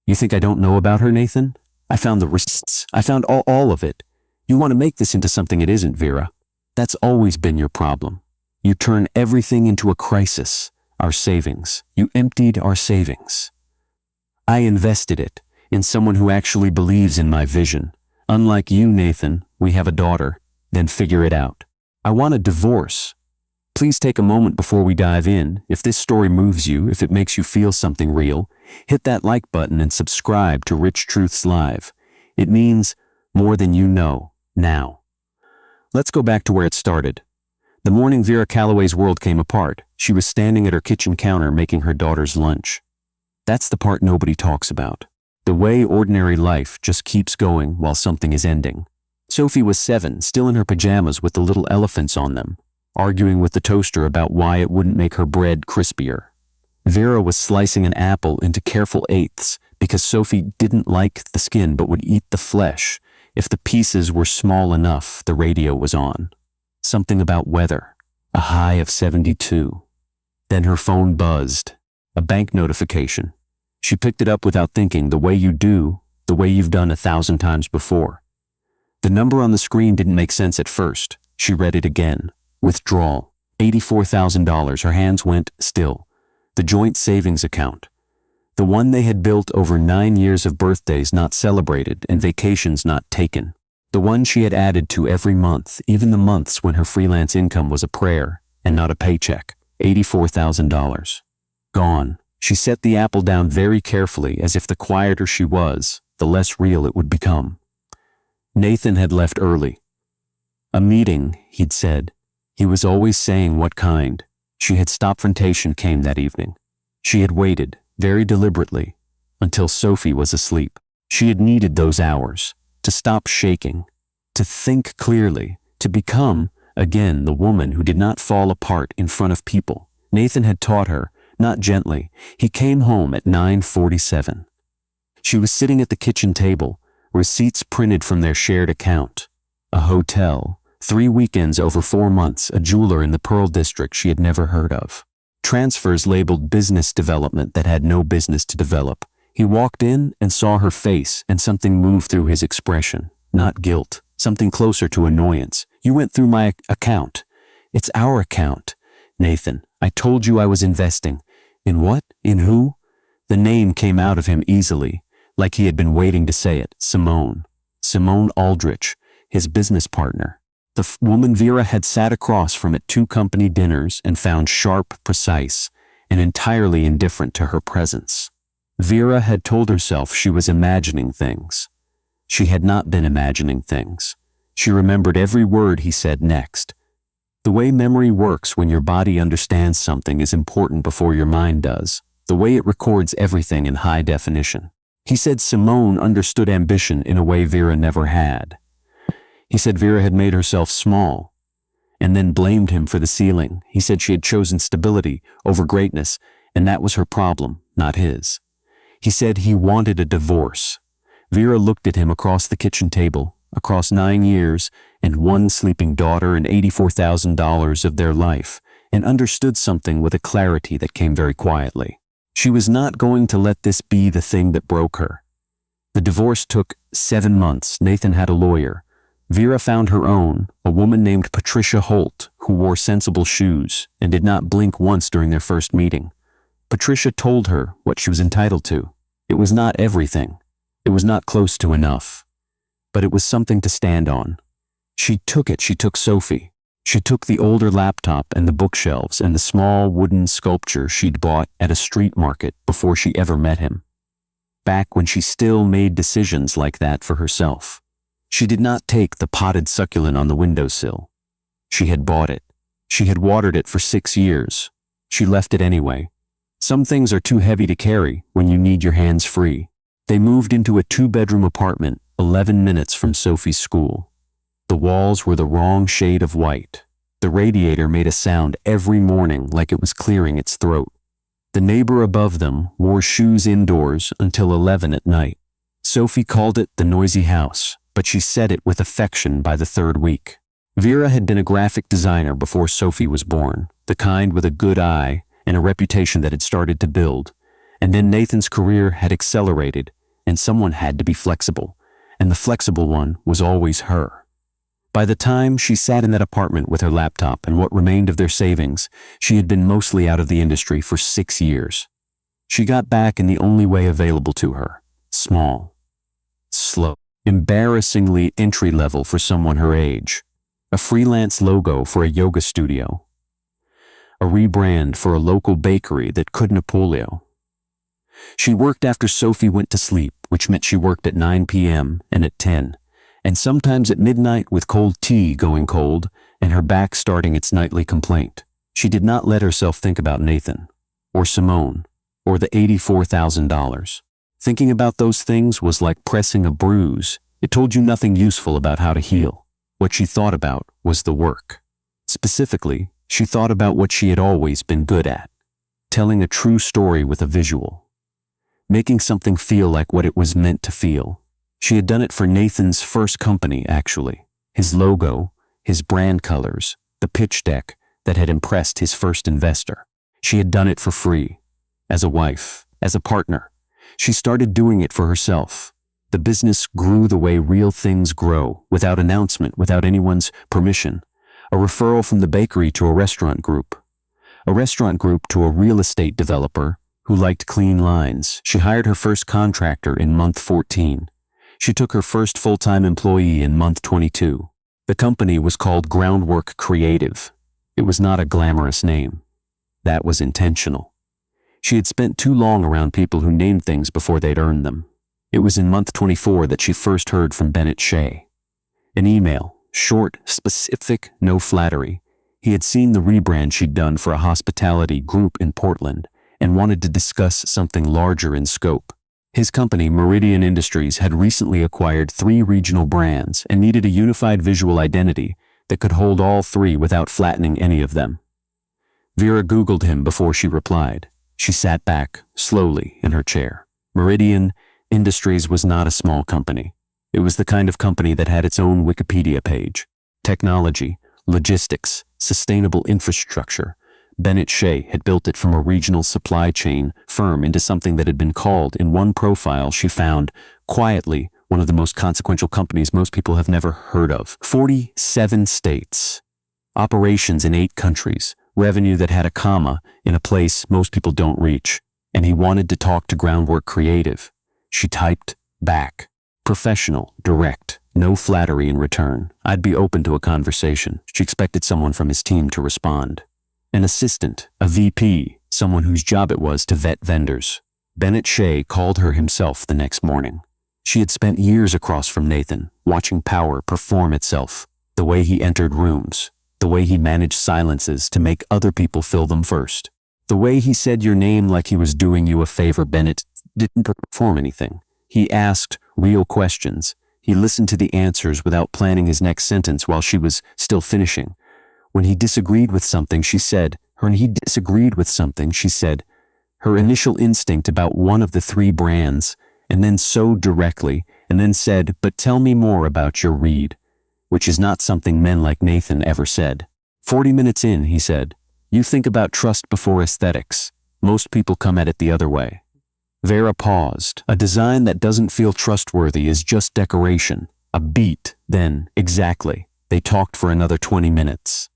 You think I don't know about her, Nathan? I found the receipts. I found all of it. You want to make this into something it isn't, Vera. That's always been your problem. You turn everything into a crisis. Our savings. You emptied our savings. I invested it in someone who actually believes in my vision. Unlike you, Nathan, we have a daughter. Then figure it out. I want a divorce. Please take a moment before we dive in. If this story moves you, if it makes you feel something real, hit that like button and subscribe to Rich Truths Live. It means more than you know now. Let's go back to where it started. The morning Vera Calloway's world came apart, she was standing at her kitchen counter making her daughter's lunch. That's the part nobody talks about. The way ordinary life just keeps going while something is ending. Sophie was 7, still in her pajamas with the little elephants on them, arguing with the toaster about why it wouldn't make her bread crispier. Vera was slicing an apple into careful eighths because Sophie didn't like the skin but would eat the flesh. If the pieces were small enough, the radio was on. Something about weather, a high of 72. Then her phone buzzed, a bank notification. She picked it up without thinking, the way you do, the way you've done 1,000 times before. The number on the screen didn't make sense at first. She read it again. Withdrawal, $84,000. Her hands went still. The joint savings account. The one they had built over 9 years of birthdays not celebrated and vacations not taken. The one she had added to every month, even the months when her freelance income was a prayer and not a paycheck. $84,000. Gone. She set the apple down very carefully, as if the quieter she was, the less real it would become. Nathan had left early. A meeting, he'd said. He was always saying what kind. She had stopped. Confrontation came that evening. She had waited, very deliberately, until Sophie was asleep. She had needed those hours to stop shaking, to think clearly, to become, again, the woman who did not fall apart in front of people. Nathan had taught her, not gently. He came home at 9:47. She was sitting at the kitchen table, receipts printed from their shared account. A hotel, 3 weekends over 4 months, a jeweler in the Pearl District she had never heard of. Transfers labeled business development that had no business to develop. He walked in and saw her face, and something moved through his expression. Not guilt, something closer to annoyance. You went through my account. It's our account. Nathan, I told you I was investing. In what? In who? The name came out of him easily, like he had been waiting to say it. Simone. Simone Aldrich, his business partner. The woman Vera had sat across from at 2 company dinners and found sharp, precise, and entirely indifferent to her presence. Vera had told herself she was imagining things. She had not been imagining things. She remembered every word he said next. The way memory works when your body understands something is important before your mind does. The way it records everything in high definition. He said Simone understood ambition in a way Vera never had. He said Vera had made herself small, and then blamed him for the ceiling. He said she had chosen stability over greatness, and that was her problem, not his. He said he wanted a divorce. Vera looked at him across the kitchen table, across 9 years and 1 sleeping daughter and $84,000 of their life, and understood something with a clarity that came very quietly. She was not going to let this be the thing that broke her. The divorce took 7 months. Nathan had a lawyer. Vera found her own, a woman named Patricia Holt, who wore sensible shoes and did not blink once during their first meeting. Patricia told her what she was entitled to. It was not everything. It was not close to enough. But it was something to stand on. She took it. She took Sophie. She took the older laptop and the bookshelves and the small wooden sculpture she'd bought at a street market before she ever met him. Back when she still made decisions like that for herself. She did not take the potted succulent on the windowsill. She had bought it. She had watered it for 6 years. She left it anyway. Some things are too heavy to carry when you need your hands free. They moved into a 2-bedroom apartment 11 minutes from Sophie's school. The walls were the wrong shade of white. The radiator made a sound every morning like it was clearing its throat. The neighbor above them wore shoes indoors until 11 at night. Sophie called it the noisy house, but she said it with affection by the 3rd week. Vera had been a graphic designer before Sophie was born, the kind with a good eye and a reputation that had started to build. And then Nathan's career had accelerated, and someone had to be flexible, and the flexible one was always her. By the time she sat in that apartment with her laptop and what remained of their savings, she had been mostly out of the industry for 6 years. She got back in the only way available to her: small, slow, embarrassingly entry-level for someone her age. A freelance logo for a yoga studio. A rebrand for a local bakery that couldn't polio. She worked after Sophie went to sleep, which meant she worked at 9 p.m. and at 10, and sometimes at midnight with cold tea going cold and her back starting its nightly complaint. She did not let herself think about Nathan, or Simone, or the $84,000. Thinking about those things was like pressing a bruise. It told you nothing useful about how to heal. What she thought about was the work. Specifically, she thought about what she had always been good at: telling a true story with a visual. Making something feel like what it was meant to feel. She had done it for Nathan's first company, actually. His logo, his brand colors, the pitch deck that had impressed his first investor. She had done it for free. As a wife, as a partner. She started doing it for herself. The business grew the way real things grow, without announcement, without anyone's permission. A referral from the bakery to a restaurant group. A restaurant group to a real estate developer who liked clean lines. She hired her first contractor in month 14. She took her first full-time employee in month 22. The company was called Groundwork Creative. It was not a glamorous name. That was intentional. She had spent too long around people who named things before they'd earned them. It was in month 24 that she first heard from Bennett Shea. An email, short, specific, no flattery. He had seen the rebrand she'd done for a hospitality group in Portland and wanted to discuss something larger in scope. His company, Meridian Industries, had recently acquired 3 regional brands and needed a unified visual identity that could hold all 3 without flattening any of them. Vera Googled him before she replied. She sat back, slowly, in her chair. Meridian Industries was not a small company. It was the kind of company that had its own Wikipedia page. Technology, logistics, sustainable infrastructure. Bennett Shea had built it from a regional supply chain firm into something that had been called, in one profile she found, quietly, one of the most consequential companies most people have never heard of. 47 states. Operations in 8 countries. Revenue that had a comma in a place most people don't reach. And he wanted to talk to Groundwork Creative. She typed back. Professional, direct, no flattery in return. I'd be open to a conversation. She expected someone from his team to respond. An assistant, a VP, someone whose job it was to vet vendors. Bennett Shea called her himself the next morning. She had spent years across from Nathan, watching power perform itself. The way he entered rooms. The way he managed silences to make other people fill them first. The way he said your name like he was doing you a favor. Bennett didn't perform anything. He asked real questions. He listened to the answers without planning his next sentence while she was still finishing. When he disagreed with something, she said, her initial instinct about one of the 3 brands, and then so directly, and then said, but tell me more about your read, which is not something men like Nathan ever said. 40 minutes in, he said, you think about trust before aesthetics. Most people come at it the other way. Vera paused. A design that doesn't feel trustworthy is just decoration. A beat, then, exactly. They talked for another 20 minutes.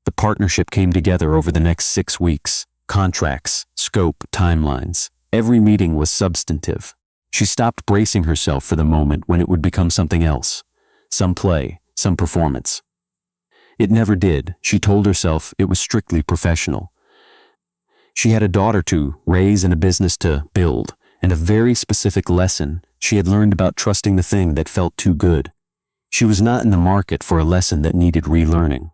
The partnership came together over the next 6 weeks. Contracts, scope, timelines. Every meeting was substantive. She stopped bracing herself for the moment when it would become something else. Some play, some performance. It never did. She told herself it was strictly professional. She had a daughter to raise and a business to build, and a very specific lesson she had learned about trusting the thing that felt too good. She was not in the market for a lesson that needed relearning.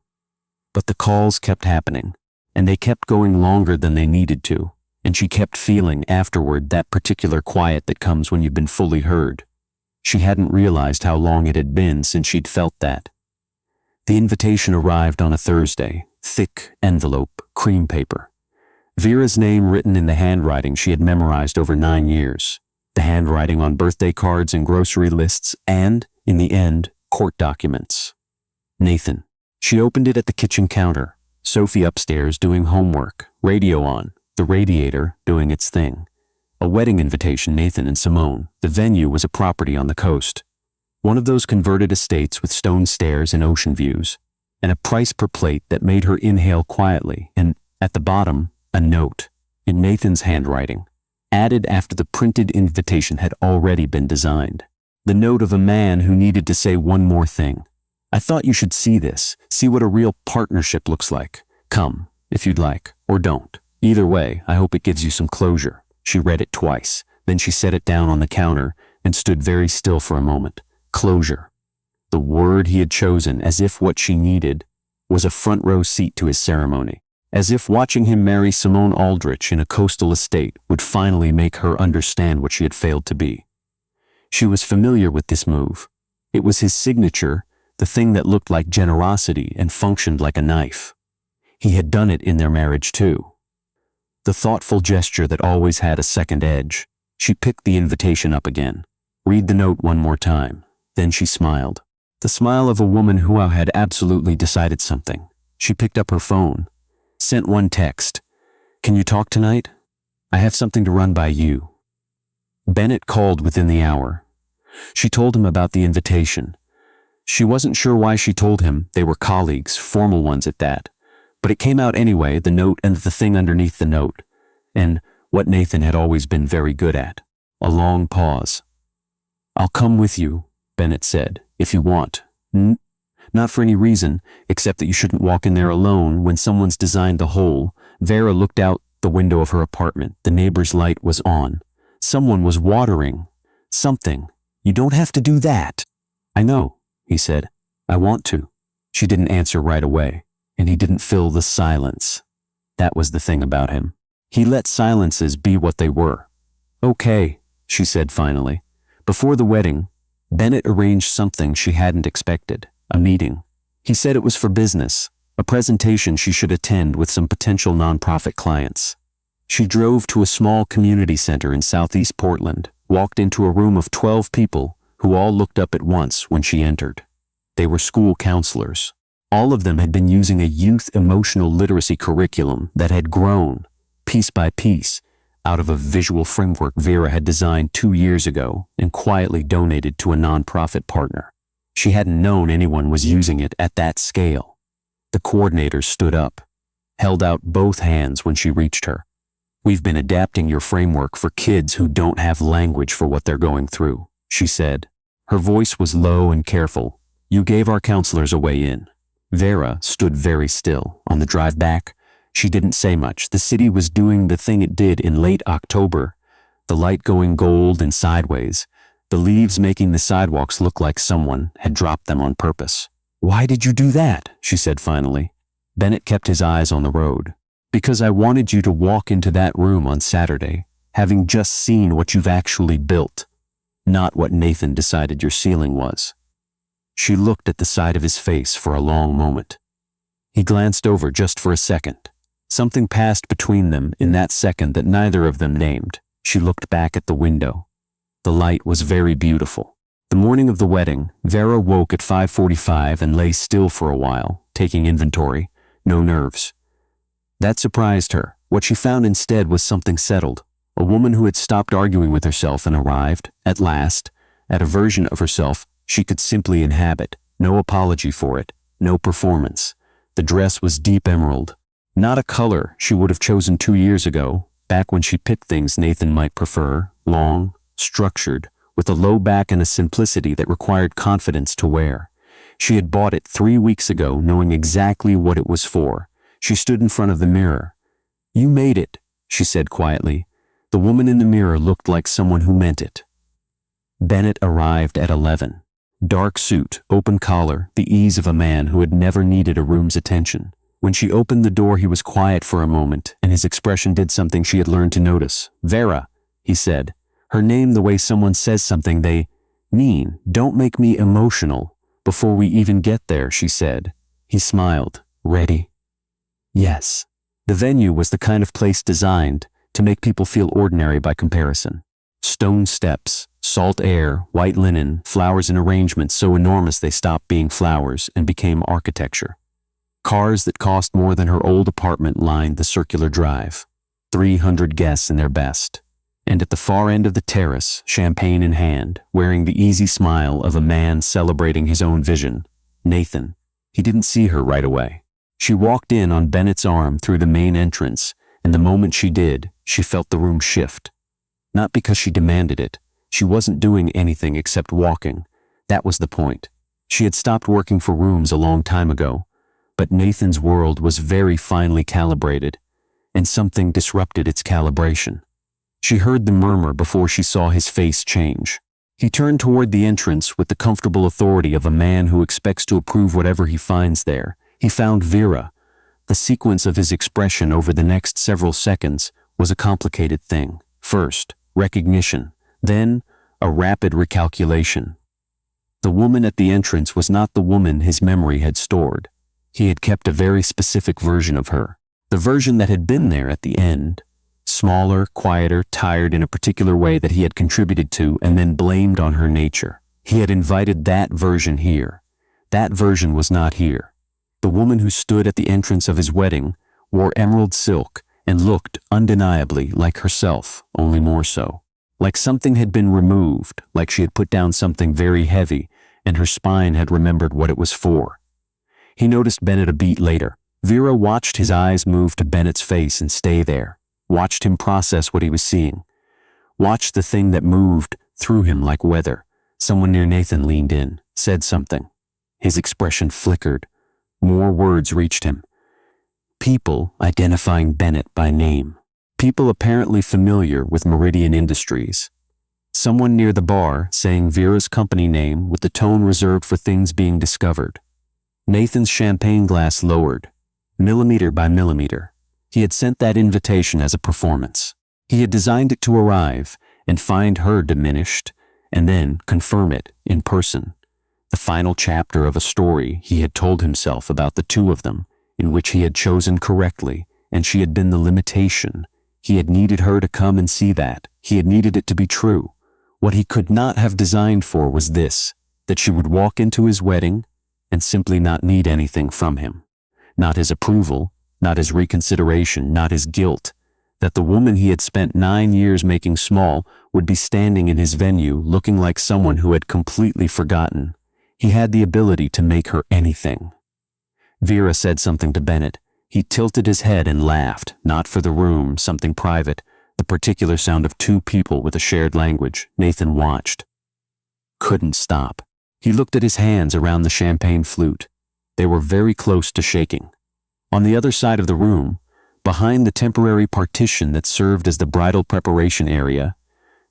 But the calls kept happening, and they kept going longer than they needed to, and she kept feeling afterward that particular quiet that comes when you've been fully heard. She hadn't realized how long it had been since she'd felt that. The invitation arrived on a Thursday, thick envelope, cream paper. Vera's name written in the handwriting she had memorized over 9 years. The handwriting on birthday cards and grocery lists and, in the end, court documents. Nathan. She opened it at the kitchen counter. Sophie upstairs doing homework, radio on, the radiator doing its thing. A wedding invitation, Nathan and Simone. The venue was a property on the coast. One of those converted estates with stone stairs and ocean views, and a price per plate that made her inhale quietly, and, at the bottom, a note, in Nathan's handwriting, added after the printed invitation had already been designed. The note of a man who needed to say one more thing. I thought you should see this, see what a real partnership looks like. Come, if you'd like, or don't. Either way, I hope it gives you some closure. She read it twice, then she set it down on the counter and stood very still for a moment. Closure. The word he had chosen, as if what she needed was a front row seat to his ceremony. As if watching him marry Simone Aldrich in a coastal estate would finally make her understand what she had failed to be. She was familiar with this move. It was his signature, the thing that looked like generosity and functioned like a knife. He had done it in their marriage too. The thoughtful gesture that always had a second edge. She picked the invitation up again. Read the note one more time. Then she smiled. The smile of a woman who had absolutely decided something. She picked up her phone. Sent one text. Can you talk tonight? I have something to run by you. Bennett called within the hour. She told him about the invitation. She wasn't sure why she told him. They were colleagues, formal ones at that. But it came out anyway, the note and the thing underneath the note. And what Nathan had always been very good at. A long pause. I'll come with you, Bennett said, if you want. Not for any reason, except that you shouldn't walk in there alone when someone's designed the hole. Vera looked out the window of her apartment. The neighbor's light was on. Someone was watering. Something. You don't have to do that. I know, he said. I want to. She didn't answer right away, and he didn't fill the silence. That was the thing about him. He let silences be what they were. Okay, she said finally. Before the wedding, Bennett arranged something she hadn't expected. A meeting. He said it was for business, a presentation she should attend with some potential nonprofit clients. She drove to a small community center in southeast Portland, walked into a room of 12 people who all looked up at once when she entered. They were school counselors. All of them had been using a youth emotional literacy curriculum that had grown, piece by piece, out of a visual framework Vera had designed 2 years ago and quietly donated to a nonprofit partner. She hadn't known anyone was using it at that scale. The coordinator stood up, held out both hands when she reached her. We've been adapting your framework for kids who don't have language for what they're going through, she said. Her voice was low and careful. You gave our counselors a way in. Vera stood very still. On the drive back, she didn't say much. The city was doing the thing it did in late October, the light going gold and sideways, the leaves making the sidewalks look like someone had dropped them on purpose. Why did you do that? She said finally. Bennett kept his eyes on the road. Because I wanted you to walk into that room on Saturday, having just seen what you've actually built, not what Nathan decided your ceiling was. She looked at the side of his face for a long moment. He glanced over just for a second. Something passed between them in that second that neither of them named. She looked back at the window. The light was very beautiful. The morning of the wedding, Vera woke at 5:45 and lay still for a while, taking inventory. No nerves. That surprised her. What she found instead was something settled. A woman who had stopped arguing with herself and arrived, at last, at a version of herself she could simply inhabit. No apology for it. No performance. The dress was deep emerald. Not a color she would have chosen 2 years ago, back when she picked things Nathan might prefer, long, structured, with a low back and a simplicity that required confidence to wear. She had bought it 3 weeks ago, knowing exactly what it was for. She stood in front of the mirror. You made it, she said quietly. The woman in the mirror looked like someone who meant it. Bennett arrived at 11. Dark suit, open collar, the ease of a man who had never needed a room's attention. When she opened the door, he was quiet for a moment, and his expression did something she had learned to notice. Vera, he said. Her name the way someone says something they mean. Don't make me emotional before we even get there, she said. He smiled. Ready? Yes. The venue was the kind of place designed to make people feel ordinary by comparison. Stone steps, salt air, white linen, flowers in arrangements so enormous they stopped being flowers and became architecture. Cars that cost more than her old apartment lined the circular drive. 300 guests in their best. And at the far end of the terrace, champagne in hand, wearing the easy smile of a man celebrating his own vision, Nathan. He didn't see her right away. She walked in on Bennett's arm through the main entrance, and the moment she did, she felt the room shift. Not because she demanded it. She wasn't doing anything except walking. That was the point. She had stopped working for rooms a long time ago, but Nathan's world was very finely calibrated, and something disrupted its calibration. She heard the murmur before she saw his face change. He turned toward the entrance with the comfortable authority of a man who expects to approve whatever he finds there. He found Vera. The sequence of his expression over the next several seconds was a complicated thing. First, recognition, then a rapid recalculation. The woman at the entrance was not the woman his memory had stored. He had kept a very specific version of her, the version that had been there at the end. Smaller, quieter, tired in a particular way that he had contributed to and then blamed on her nature. He had invited that version here. That version was not here. The woman who stood at the entrance of his wedding wore emerald silk and looked undeniably like herself, only more so. Like something had been removed, like she had put down something very heavy, and her spine had remembered what it was for. He noticed Bennett a beat later. Vera watched his eyes move to Bennett's face and stay there. Watched him process what he was seeing. Watched the thing that moved through him like weather. Someone near Nathan leaned in, said something. His expression flickered. More words reached him. People identifying Bennett by name. People apparently familiar with Meridian Industries. Someone near the bar saying Vera's company name with the tone reserved for things being discovered. Nathan's champagne glass lowered, millimeter by millimeter. He had sent that invitation as a performance. He had designed it to arrive and find her diminished, and then confirm it in person. The final chapter of a story he had told himself about the two of them, in which he had chosen correctly, and she had been the limitation. He had needed her to come and see that. He had needed it to be true. What he could not have designed for was this, that she would walk into his wedding and simply not need anything from him. Not his approval, not his reconsideration, not his guilt. That the woman he had spent 9 years making small would be standing in his venue looking like someone who had completely forgotten. He had the ability to make her anything. Vera said something to Bennett. He tilted his head and laughed, not for the room, something private, the particular sound of two people with a shared language. Nathan watched. Couldn't stop. He looked at his hands around the champagne flute. They were very close to shaking. On the other side of the room, behind the temporary partition that served as the bridal preparation area,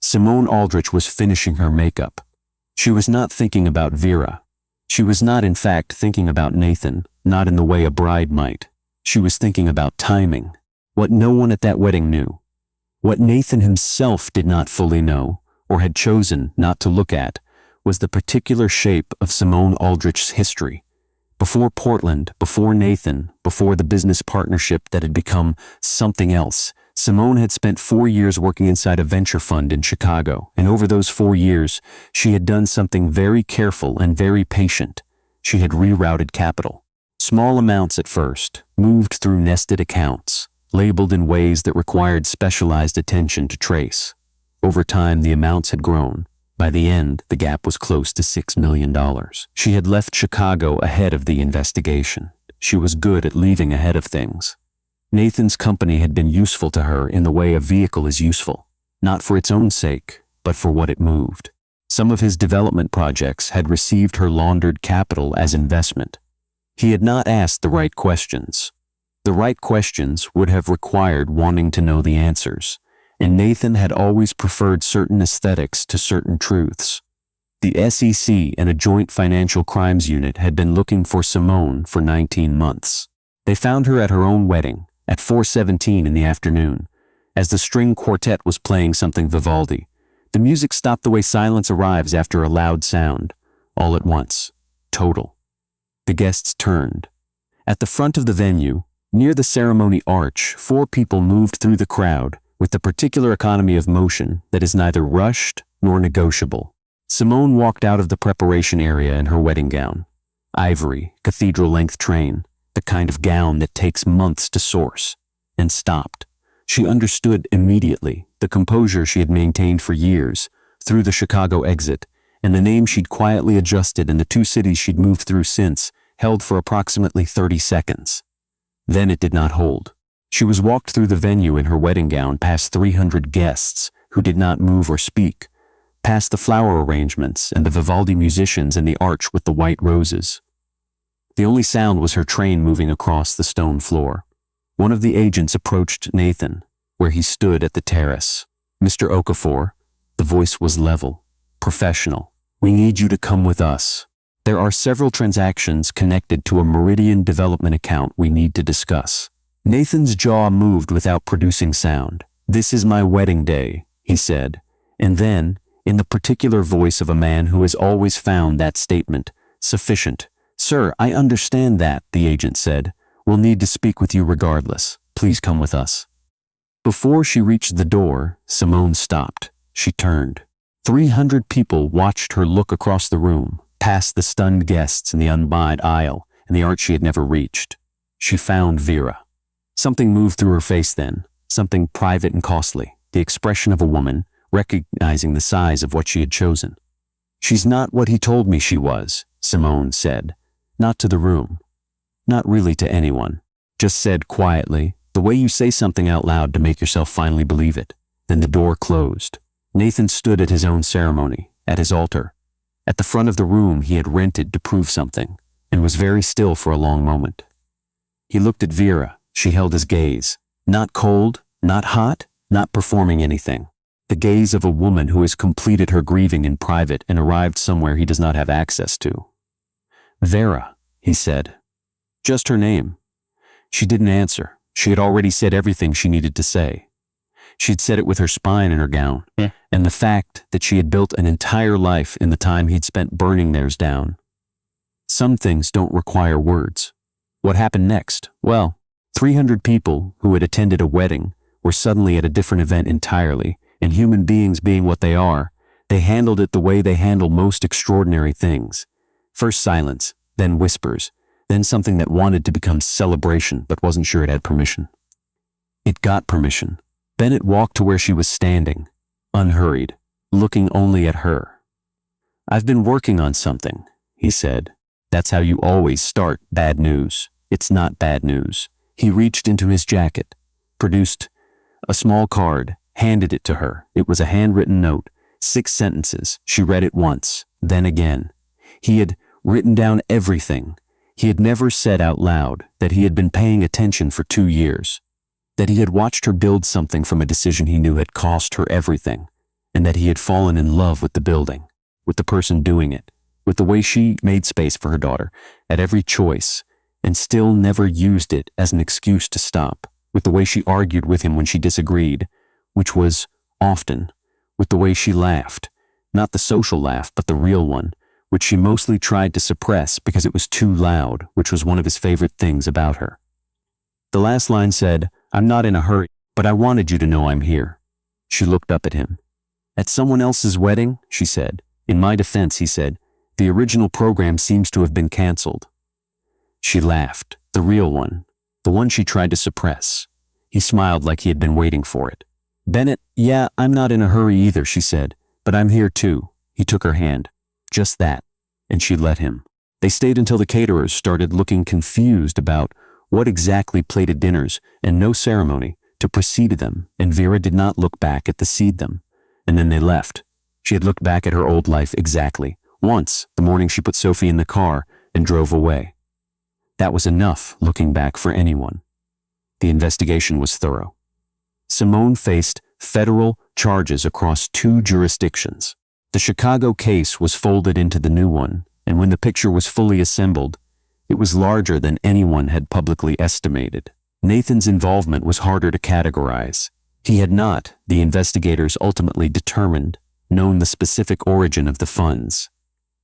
Simone Aldrich was finishing her makeup. She was not thinking about Vera. She was not, in fact, thinking about Nathan, not in the way a bride might. She was thinking about timing, what no one at that wedding knew. What Nathan himself did not fully know, or had chosen not to look at, was the particular shape of Simone Aldrich's history. Before Portland, before Nathan, before the business partnership that had become something else, Simone had spent 4 years working inside a venture fund in Chicago, and over those 4 years, she had done something very careful and very patient. She had rerouted capital. Small amounts at first, moved through nested accounts, labeled in ways that required specialized attention to trace. Over time, the amounts had grown. By the end, the gap was close to $6 million. She had left Chicago ahead of the investigation. She was good at leaving ahead of things. Nathan's company had been useful to her in the way a vehicle is useful, not for its own sake, but for what it moved. Some of his development projects had received her laundered capital as investment. He had not asked the right questions. The right questions would have required wanting to know the answers. And Nathan had always preferred certain aesthetics to certain truths. The SEC and a joint financial crimes unit had been looking for Simone for 19 months. They found her at her own wedding, at 4:17 in the afternoon, as the string quartet was playing something Vivaldi. The music stopped the way silence arrives after a loud sound, all at once, total. The guests turned. At the front of the venue, near the ceremony arch, 4 people moved through the crowd, with the particular economy of motion that is neither rushed nor negotiable. Simone walked out of the preparation area in her wedding gown. Ivory, cathedral-length train, the kind of gown that takes months to source, and stopped. She understood immediately the composure she had maintained for years, through the Chicago exit, and the name she'd quietly adjusted in the 2 cities she'd moved through since, held for approximately 30 seconds. Then it did not hold. She was walked through the venue in her wedding gown past 300 guests who did not move or speak, past the flower arrangements and the Vivaldi musicians in the arch with the white roses. The only sound was her train moving across the stone floor. One of the agents approached Nathan, where he stood at the terrace. "Mr. Okafor," the voice was level, professional. "We need you to come with us. There are several transactions connected to a Meridian development account we need to discuss." Nathan's jaw moved without producing sound. "This is my wedding day," he said, and then, in the particular voice of a man who has always found that statement sufficient. "Sir, I understand that," the agent said. "We'll need to speak with you regardless. Please come with us." Before she reached the door, Simone stopped. She turned. 300 people watched her look across the room, past the stunned guests in the unbowed aisle and the arch she had never reached. She found Vera. Something moved through her face then, something private and costly, the expression of a woman recognizing the size of what she had chosen. "She's not what he told me she was," Simone said. Not to the room. Not really to anyone. Just said quietly, the way you say something out loud to make yourself finally believe it. Then the door closed. Nathan stood at his own ceremony, at his altar, at the front of the room he had rented to prove something, and was very still for a long moment. He looked at Vera. She held his gaze. Not cold, not hot, not performing anything. The gaze of a woman who has completed her grieving in private and arrived somewhere he does not have access to. "Vera," he said. Just her name. She didn't answer. She had already said everything she needed to say. She'd said it with her spine in her gown, and the fact that she had built an entire life in the time he'd spent burning theirs down. Some things don't require words. What happened next? Well, 300 people who had attended a wedding were suddenly at a different event entirely, and human beings being what they are, they handled it the way they handle most extraordinary things. First silence, then whispers, then something that wanted to become celebration but wasn't sure it had permission. It got permission. Bennett walked to where she was standing, unhurried, looking only at her. "I've been working on something," he said. "That's how you always start bad news. It's not bad news." He reached into his jacket, produced a small card, handed it to her. It was a handwritten note, 6 sentences. She read it once, then again. He had written down everything. He had never said out loud that he had been paying attention for 2 years, that he had watched her build something from a decision he knew had cost her everything, and that he had fallen in love with the building, with the person doing it, with the way she made space for her daughter at every choice, and still never used it as an excuse to stop, with the way she argued with him when she disagreed, which was often, with the way she laughed, not the social laugh but the real one, which she mostly tried to suppress because it was too loud, which was one of his favorite things about her. The last line said, "I'm not in a hurry, but I wanted you to know I'm here." She looked up at him. "At someone else's wedding?" she said. "In my defense," he said, "the original program seems to have been canceled." She laughed, the real one, the one she tried to suppress. He smiled like he had been waiting for it. "Bennett, yeah, I'm not in a hurry either," she said, "but I'm here too." He took her hand. Just that, and she let him. They stayed until the caterers started looking confused about what exactly plated dinners and no ceremony to precede them, and Vera did not look back at the seed them. And then they left. She had looked back at her old life exactly, once, the morning she put Sophie in the car and drove away. That was enough, looking back, for anyone. The investigation was thorough. Simone faced federal charges across 2 jurisdictions. The Chicago case was folded into the new one, and when the picture was fully assembled, it was larger than anyone had publicly estimated. Nathan's involvement was harder to categorize. He had not, the investigators ultimately determined, known the specific origin of the funds.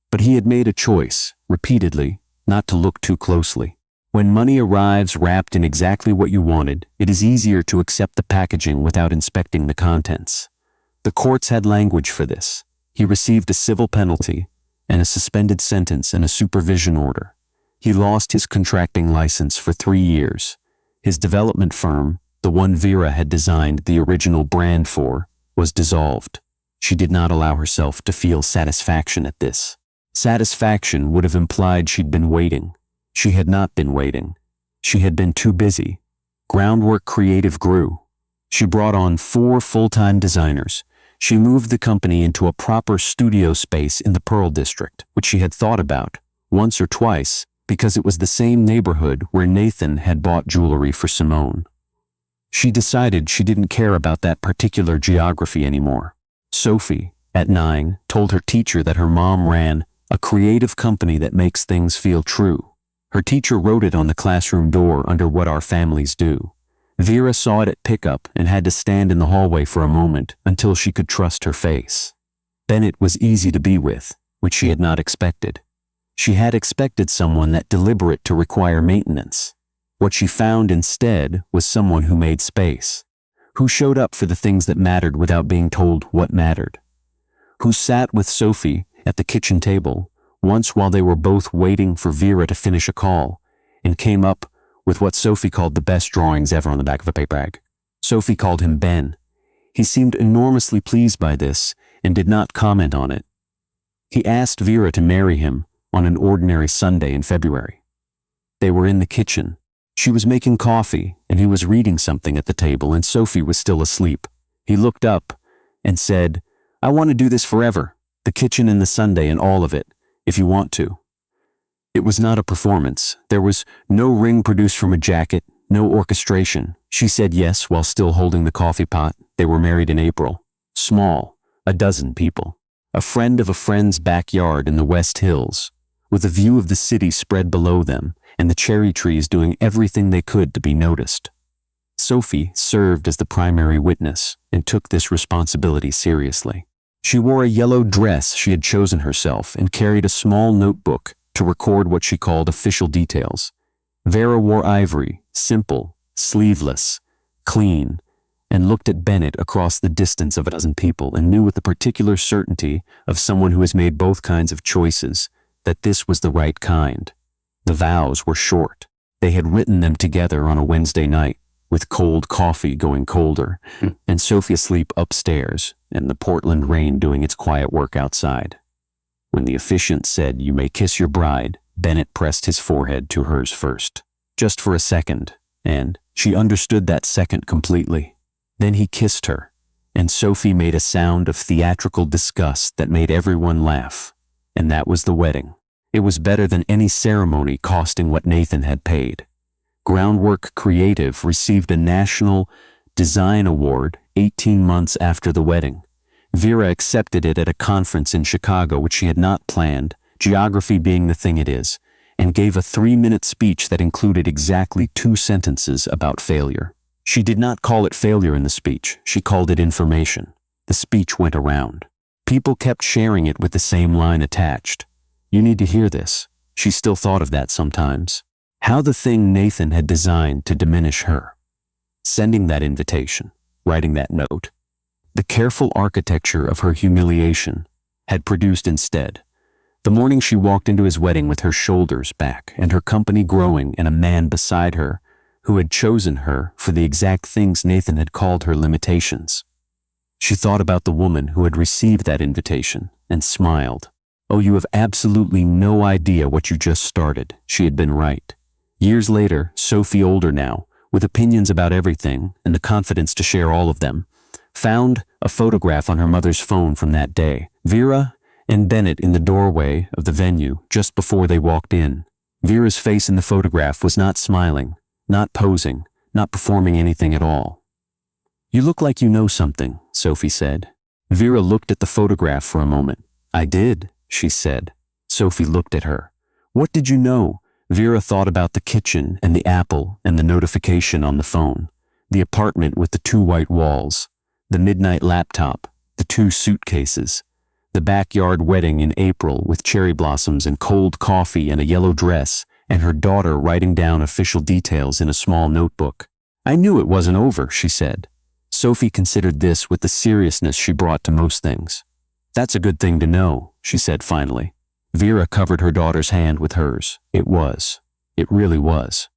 But he had made a choice, repeatedly, not to look too closely. When money arrives wrapped in exactly what you wanted, it is easier to accept the packaging without inspecting the contents. The courts had language for this. He received a civil penalty and a suspended sentence and a supervision order. He lost his contracting license for 3 years. His development firm, the one Vera had designed the original brand for, was dissolved. She did not allow herself to feel satisfaction at this. Satisfaction would have implied she'd been waiting. She had not been waiting. She had been too busy. Groundwork Creative grew. She brought on 4 full-time designers. She moved the company into a proper studio space in the Pearl District, which she had thought about, once or twice, because it was the same neighborhood where Nathan had bought jewelry for Simone. She decided she didn't care about that particular geography anymore. Sophie, at 9, told her teacher that her mom ran a creative company that makes things feel true. Her teacher wrote it on the classroom door under What Our Families Do. Vera saw it at pickup and had to stand in the hallway for a moment until she could trust her face. Bennett was easy to be with, which she had not expected. She had expected someone that deliberate to require maintenance. What she found instead was someone who made space, who showed up for the things that mattered without being told what mattered, who sat with Sophie at the kitchen table once while they were both waiting for Vera to finish a call, and came up with what Sophie called the best drawings ever on the back of a paper bag. Sophie called him Ben. He seemed enormously pleased by this and did not comment on it. He asked Vera to marry him on an ordinary Sunday in February. They were in the kitchen. She was making coffee, and he was reading something at the table, and Sophie was still asleep. He looked up and said, "I want to do this forever, the kitchen and the Sunday and all of it, if you want to." It was not a performance. There was no ring produced from a jacket, no orchestration. She said yes while still holding the coffee pot. They were married in April. Small, 12 people. A friend of a friend's backyard in the West Hills, with a view of the city spread below them, and the cherry trees doing everything they could to be noticed. Sophie served as the primary witness and took this responsibility seriously. She wore a yellow dress she had chosen herself and carried a small notebook to record what she called official details. Vera wore ivory, simple, sleeveless, clean, and looked at Bennett across the distance of 12 people and knew with the particular certainty of someone who has made both kinds of choices that this was the right kind. The vows were short. They had written them together on a Wednesday night, with cold coffee going colder, and Sophie asleep upstairs, and the Portland rain doing its quiet work outside. When the officiant said, "You may kiss your bride," Bennett pressed his forehead to hers first, just for a second, and she understood that second completely. Then he kissed her, and Sophie made a sound of theatrical disgust that made everyone laugh, and that was the wedding. It was better than any ceremony costing what Nathan had paid. Groundwork Creative received a National Design Award 18 months after the wedding. Vera accepted it at a conference in Chicago which she had not planned, geography being the thing it is, and gave a 3-minute speech that included exactly 2 sentences about failure. She did not call it failure in the speech, she called it information. The speech went around. People kept sharing it with the same line attached. "You need to hear this." She still thought of that sometimes. How the thing Nathan had designed to diminish her. Sending that invitation, writing that note. The careful architecture of her humiliation had produced instead. The morning she walked into his wedding with her shoulders back and her company growing and a man beside her who had chosen her for the exact things Nathan had called her limitations. She thought about the woman who had received that invitation and smiled. "Oh, you have absolutely no idea what you just started." She had been right. Years later, Sophie, older now, with opinions about everything and the confidence to share all of them, found a photograph on her mother's phone from that day. Vera and Bennett in the doorway of the venue just before they walked in. Vera's face in the photograph was not smiling, not posing, not performing anything at all. "You look like you know something," Sophie said. Vera looked at the photograph for a moment. "I did," she said. Sophie looked at her. "What did you know?" Vera thought about the kitchen and the apple and the notification on the phone, the apartment with the 2 white walls, the midnight laptop, the 2 suitcases, the backyard wedding in April with cherry blossoms and cold coffee and a yellow dress, and her daughter writing down official details in a small notebook. "I knew it wasn't over," she said. Sophie considered this with the seriousness she brought to most things. "That's a good thing to know," she said finally. Vera covered her daughter's hand with hers. It was. It really was.